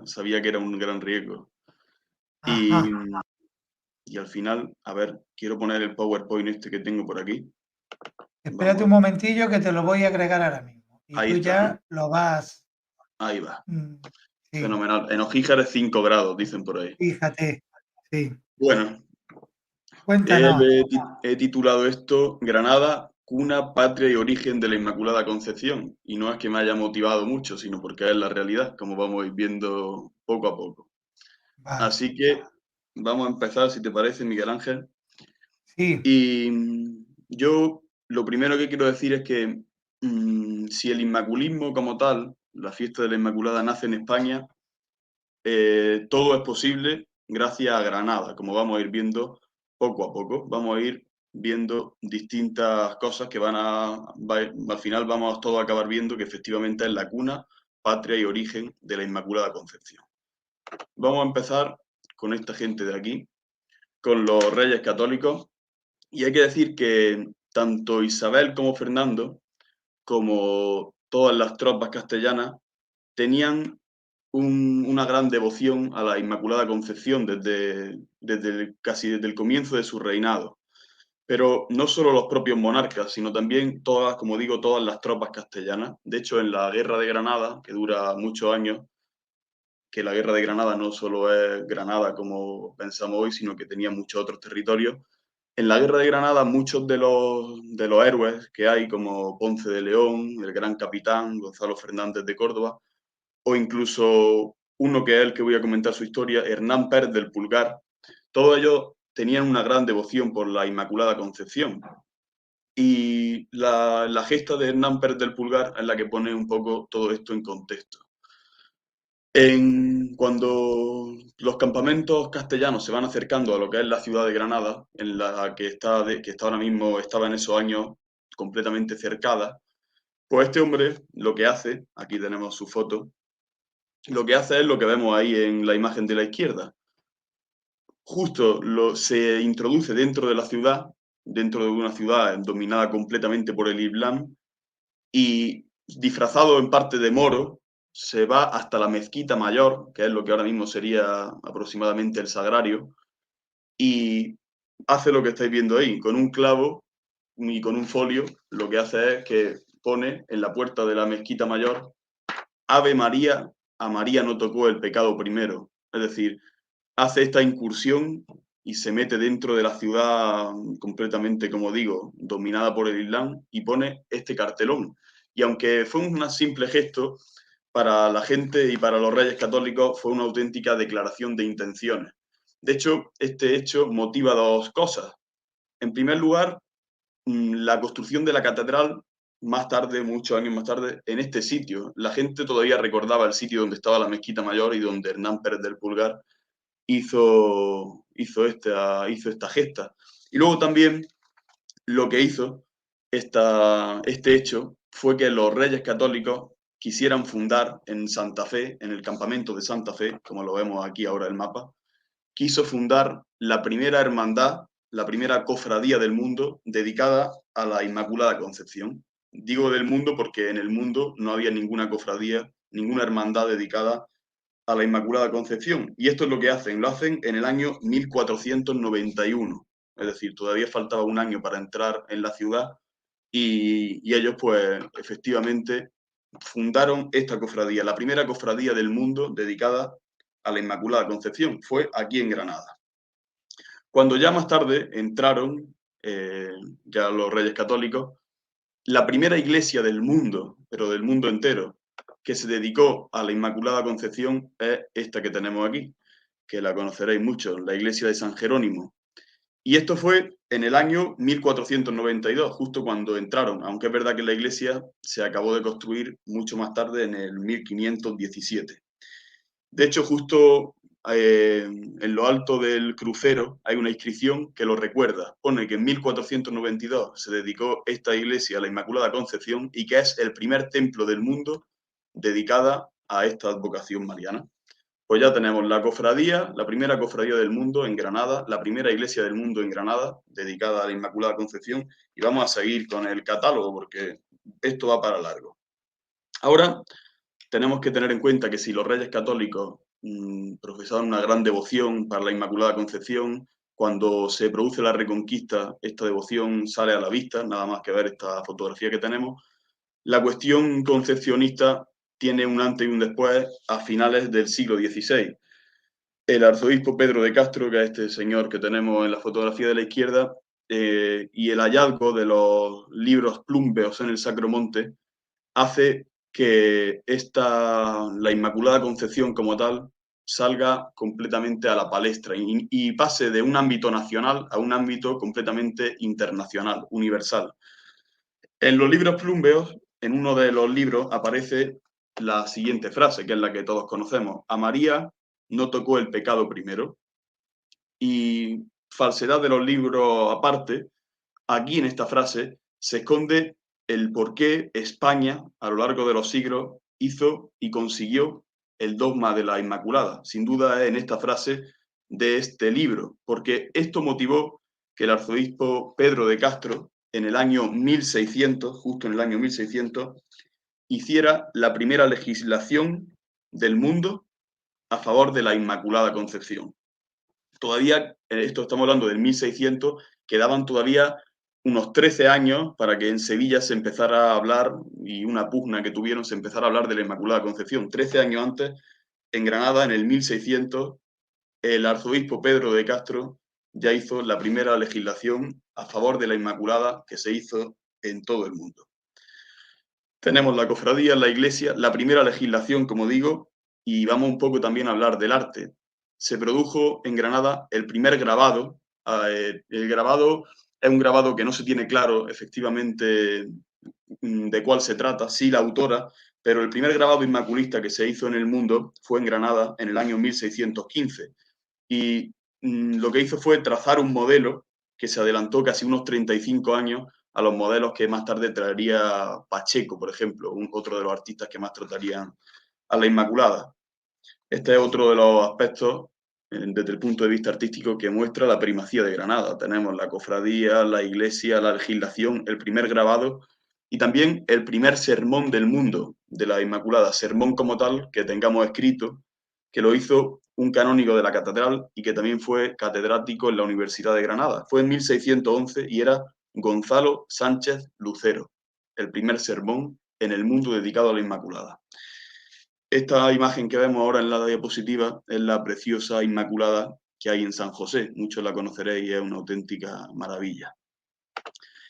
sabía que era un gran riesgo. Ajá. Y al final, a ver, quiero poner el PowerPoint este que tengo por aquí. Vamos Espérate a un ver. momentillo que te lo voy a agregar ahora mismo. Y Ahí tú está, ¿no? ya lo vas. Ahí va. mm, Sí, Fenomenal. En Ojíjar 5 grados, dicen por ahí. fíjate. Sí. Bueno, Cuéntanos. he titulado esto Granada, cuna, patria y origen de la Inmaculada Concepción. Y no es que me haya motivado mucho, sino porque es la realidad, como vamos a ir viendo poco a poco. Vale. Así que vamos a empezar, si te parece, Miguel Ángel. Sí, Y yo lo primero que quiero decir es que si el inmaculismo como tal, la fiesta de la Inmaculada, nace en España, todo es posible gracias a Granada, como vamos a ir viendo poco a poco. Vamos a ir viendo distintas cosas que al final vamos todos a acabar viendo que efectivamente es la cuna, patria y origen de la Inmaculada Concepción. Vamos a empezar con esta gente de aquí, con los reyes católicos, y hay que decir que tanto Isabel como Fernando, como todas las tropas castellanas, tenían una gran devoción a la Inmaculada Concepción casi desde el comienzo de su reinado. Pero no solo los propios monarcas, sino también todas, como digo, todas las tropas castellanas. De hecho, en la Guerra de Granada, que dura muchos años, que la Guerra de Granada no solo es Granada como pensamos hoy, sino que tenía muchos otros territorios. En la Guerra de Granada, muchos de los héroes que hay, como Ponce de León, el gran capitán Gonzalo Fernández de Córdoba, o incluso uno que es el que voy a comentar su historia, Hernán Pérez del Pulgar, todos ellos tenían una gran devoción por la Inmaculada Concepción. Y la gesta de Hernán Pérez del Pulgar es la que pone un poco todo esto en contexto. Cuando los campamentos castellanos se van acercando a lo que es la ciudad de Granada, en la que está ahora mismo, estaba en esos años completamente cercada, pues este hombre lo que hace, aquí tenemos su foto, lo que hace es lo que vemos ahí en la imagen de la izquierda. Justo se introduce dentro de la ciudad, dentro de una ciudad dominada completamente por el Islam, y disfrazado en parte de moro, se va hasta la mezquita mayor, que es lo que ahora mismo sería aproximadamente el sagrario, y hace lo que estáis viendo ahí, con un clavo y con un folio, lo que hace es que pone en la puerta de la mezquita mayor, Ave María, a María no tocó el pecado primero. Es decir, hace esta incursión y se mete dentro de la ciudad completamente, como digo, dominada por el Islam y pone este cartelón. Y aunque fue un simple gesto, para la gente y para los reyes católicos fue una auténtica declaración de intenciones. De hecho, este hecho motiva dos cosas. En primer lugar, la construcción de la catedral más tarde, muchos años más tarde, en este sitio. La gente todavía recordaba el sitio donde estaba la mezquita mayor y donde Hernán Pérez del Pulgar hizo esta gesta. Y luego también lo que hizo este hecho fue que los reyes católicos quisieran fundar en Santa Fe, en el campamento de Santa Fe, como lo vemos aquí ahora en el mapa, quiso fundar la primera hermandad, la primera cofradía del mundo dedicada a la Inmaculada Concepción. Digo del mundo porque en el mundo no había ninguna cofradía, ninguna hermandad dedicada a la Inmaculada Concepción. Y esto es lo que hacen, lo hacen en el año 1491. Es decir, todavía faltaba un año para entrar en la ciudad y ellos pues efectivamente fundaron esta cofradía, la primera cofradía del mundo dedicada a la Inmaculada Concepción. Fue aquí en Granada. Cuando ya más tarde entraron ya los Reyes Católicos, la primera iglesia del mundo, pero del mundo entero, que se dedicó a la Inmaculada Concepción es esta que tenemos aquí, que la conoceréis mucho, la iglesia de San Jerónimo. Y esto fue en el año 1492, justo cuando entraron, aunque es verdad que la iglesia se acabó de construir mucho más tarde, en el 1517. De hecho, justo en lo alto del crucero hay una inscripción que lo recuerda. Pone que en 1492 se dedicó esta iglesia a la Inmaculada Concepción y que es el primer templo del mundo dedicada a esta advocación mariana. Pues ya tenemos la cofradía, la primera cofradía del mundo en Granada, la primera iglesia del mundo en Granada, dedicada a la Inmaculada Concepción, y vamos a seguir con el catálogo porque esto va para largo. Ahora tenemos que tener en cuenta que si los reyes católicos profesaban una gran devoción para la Inmaculada Concepción. Cuando se produce la Reconquista, esta devoción sale a la vista, nada más que ver esta fotografía que tenemos. La cuestión concepcionista tiene un antes y un después a finales del siglo XVI. El arzobispo Pedro de Castro, que es este señor que tenemos en la fotografía de la izquierda, y el hallazgo de los libros plúmbeos en el Sacro Monte hace que la Inmaculada Concepción como tal salga completamente a la palestra y pase de un ámbito nacional a un ámbito completamente internacional, universal. En los libros plúmbeos, en uno de los libros, aparece la siguiente frase, que es la que todos conocemos: a María no tocó el pecado primero. Y falsedad de los libros aparte, aquí en esta frase se esconde el por qué España, a lo largo de los siglos, hizo y consiguió el dogma de la Inmaculada. Sin duda es en esta frase de este libro, porque esto motivó que el arzobispo Pedro de Castro, en el año 1600, justo en el año 1600, hiciera la primera legislación del mundo a favor de la Inmaculada Concepción. Todavía, esto estamos hablando del 1600, quedaban todavía unos 13 años para que en Sevilla se empezara a hablar, y una pugna que tuvieron, se empezara a hablar de la Inmaculada Concepción. 13 años antes, en Granada, en el 1600, el arzobispo Pedro de Castro ya hizo la primera legislación a favor de la Inmaculada que se hizo en todo el mundo. Tenemos la cofradía, la iglesia, la primera legislación, como digo, y vamos un poco también a hablar del arte. Se produjo en Granada el primer grabado. El grabado es un grabado que no se tiene claro efectivamente de cuál se trata, sí la autora, pero el primer grabado inmaculista que se hizo en el mundo fue en Granada en el año 1615. Y lo que hizo fue trazar un modelo que se adelantó casi unos 35 años a los modelos que más tarde traería Pacheco, por ejemplo, otro de los artistas que más tratarían a la Inmaculada. Este es otro de los aspectos desde el punto de vista artístico que muestra la primacía de Granada. Tenemos la cofradía, la iglesia, la legislación, el primer grabado y también el primer sermón del mundo de la Inmaculada, sermón como tal que tengamos escrito, que lo hizo un canónigo de la catedral y que también fue catedrático en la Universidad de Granada. Fue en 1611 y era Gonzalo Sánchez Lucero, el primer sermón en el mundo dedicado a la Inmaculada. Esta imagen que vemos ahora en la diapositiva es la preciosa Inmaculada que hay en San José. Muchos la conoceréis y es una auténtica maravilla.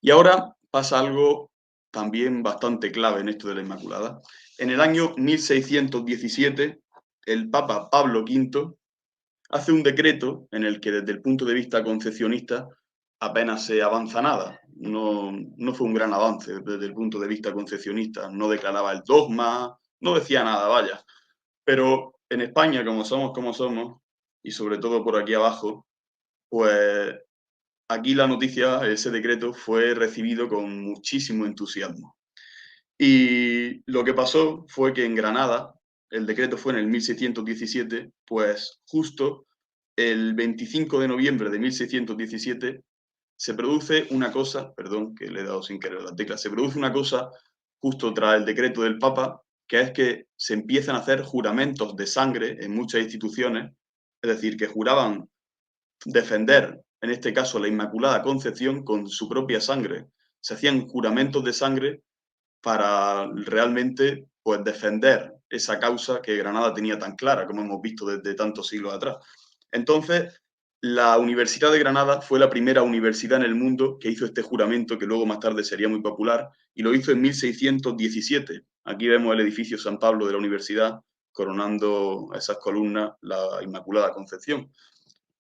Y ahora pasa algo también bastante clave en esto de la Inmaculada. En el año 1617, el Papa Pablo V hace un decreto en el que desde el punto de vista concepcionista apenas se avanza nada. No fue un gran avance desde el punto de vista concepcionista. No declaraba el dogma, no decía nada, vaya. Pero en España, como somos, y sobre todo por aquí abajo, pues aquí la noticia, ese decreto, fue recibido con muchísimo entusiasmo. Y lo que pasó fue que en Granada, el decreto fue en el 1617, pues justo el 25 de noviembre de 1617 se produce una cosa, perdón que le he dado sin querer la tecla, se produce una cosa justo tras el decreto del Papa, que es que se empiezan a hacer juramentos de sangre en muchas instituciones, es decir, que juraban defender, en este caso, la Inmaculada Concepción con su propia sangre. Se hacían juramentos de sangre para realmente pues, defender esa causa que Granada tenía tan clara, como hemos visto desde tantos siglos atrás. Entonces, la Universidad de Granada fue la primera universidad en el mundo que hizo este juramento, que luego más tarde sería muy popular, y lo hizo en 1617. Aquí vemos el edificio San Pablo de la universidad, coronando a esas columnas la Inmaculada Concepción.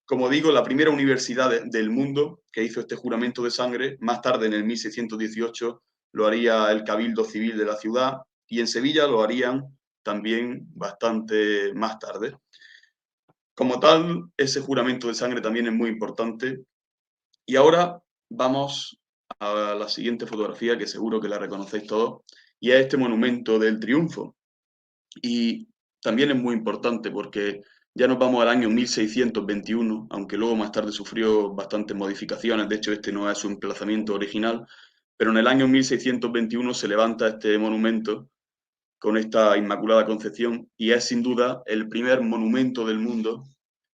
Como digo, la primera universidad del mundo que hizo este juramento de sangre, más tarde en el 1618 lo haría el Cabildo Civil de la ciudad y en Sevilla lo harían también bastante más tarde. Como tal, ese juramento de sangre también es muy importante. Y ahora vamos a la siguiente fotografía, que seguro que la reconocéis todos, y es este monumento del triunfo. Y también es muy importante porque ya nos vamos al año 1621, aunque luego más tarde sufrió bastantes modificaciones, de hecho este no es su emplazamiento original, pero en el año 1621 se levanta este monumento con esta Inmaculada Concepción, y es sin duda el primer monumento del mundo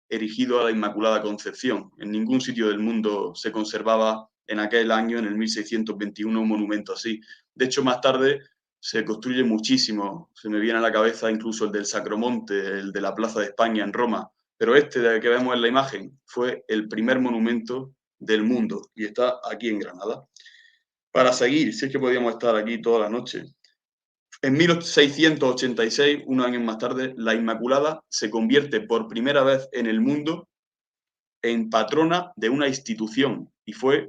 erigido a la Inmaculada Concepción. En ningún sitio del mundo se conservaba en aquel año, en el 1621, un monumento así. De hecho, más tarde se construye muchísimo. Se me viene a la cabeza incluso el del Sacromonte, el de la Plaza de España en Roma. Pero este que vemos en la imagen fue el primer monumento del mundo y está aquí en Granada. Para seguir, si es que podíamos estar aquí toda la noche. En 1686, unos años más tarde, la Inmaculada se convierte por primera vez en el mundo en patrona de una institución, y fue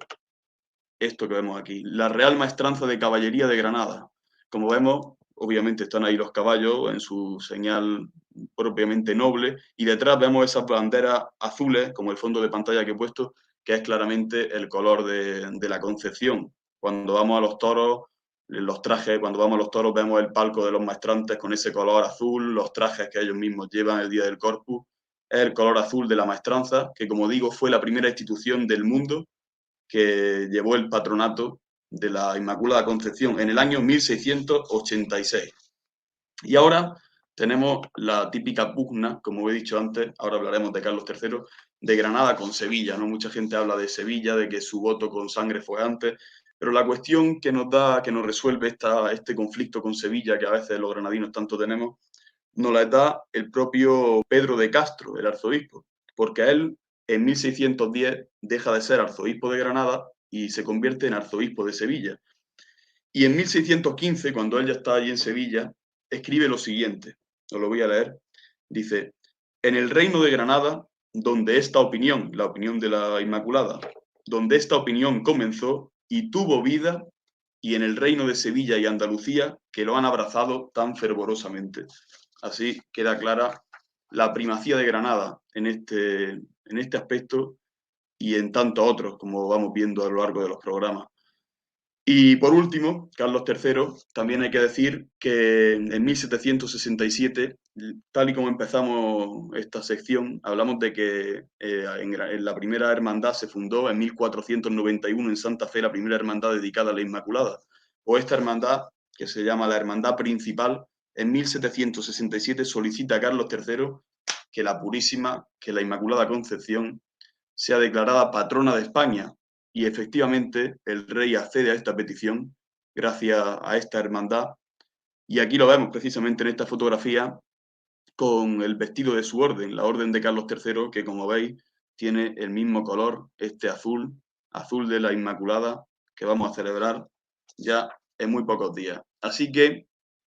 esto que vemos aquí, la Real Maestranza de Caballería de Granada. Como vemos, obviamente están ahí los caballos en su señal propiamente noble, y detrás vemos esas banderas azules, como el fondo de pantalla que he puesto, que es claramente el color de la Concepción. Cuando vamos a los toros, los trajes, cuando vamos a los toros vemos el palco de los maestrantes con ese color azul, los trajes que ellos mismos llevan el día del Corpus, es el color azul de la maestranza, que como digo fue la primera institución del mundo que llevó el patronato de la Inmaculada Concepción en el año 1686. Y ahora tenemos la típica pugna, como he dicho antes, ahora hablaremos de Carlos III, de Granada con Sevilla, ¿no? Mucha gente habla de Sevilla, de que su voto con sangre fue antes, pero la cuestión que nos resuelve este conflicto con Sevilla, que a veces los granadinos tanto tenemos, nos la da el propio Pedro de Castro, el arzobispo, porque a él en 1610 deja de ser arzobispo de Granada y se convierte en arzobispo de Sevilla. Y en 1615, cuando él ya está allí en Sevilla, escribe lo siguiente, os lo voy a leer, dice: en el reino de Granada, donde esta opinión, la opinión de la Inmaculada, donde esta opinión comenzó y tuvo vida, y en el reino de Sevilla y Andalucía, que lo han abrazado tan fervorosamente. Así queda clara la primacía de Granada en este aspecto y en tantos otros, como vamos viendo a lo largo de los programas. Y por último, Carlos III, también hay que decir que en 1767, tal y como empezamos esta sección, hablamos de que en la primera hermandad se fundó en 1491 en Santa Fe, la primera hermandad dedicada a la Inmaculada. O esta hermandad, que se llama la Hermandad Principal, en 1767 solicita a Carlos III que la Purísima, que la Inmaculada Concepción, sea declarada patrona de España. Y efectivamente el rey accede a esta petición gracias a esta hermandad. Y aquí lo vemos precisamente en esta fotografía con el vestido de su orden, la orden de Carlos III, que como veis tiene el mismo color, este azul, azul de la Inmaculada, que vamos a celebrar ya en muy pocos días. Así que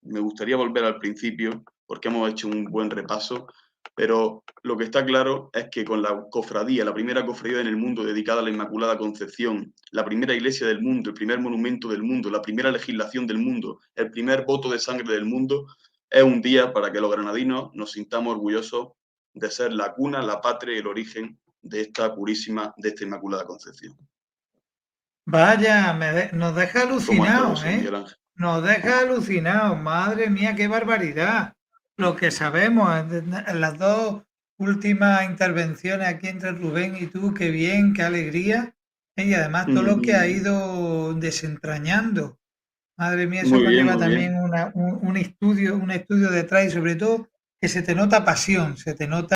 me gustaría volver al principio, porque hemos hecho un buen repaso, pero lo que está claro es que con la cofradía, la primera cofradía en el mundo dedicada a la Inmaculada Concepción, la primera iglesia del mundo, el primer monumento del mundo, la primera legislación del mundo, el primer voto de sangre del mundo, es un día para que los granadinos nos sintamos orgullosos de ser la cuna, la patria y el origen de esta purísima, de esta Inmaculada Concepción. Vaya, nos deja alucinados, Miguel Ángel. Nos deja alucinados, madre mía, qué barbaridad. Lo que sabemos en las dos últimas intervenciones aquí entre Rubén y tú, qué bien, qué alegría. Y además todo lo que ha ido desentrañando. Madre mía, eso conlleva también un estudio detrás y sobre todo que se te nota pasión, se te nota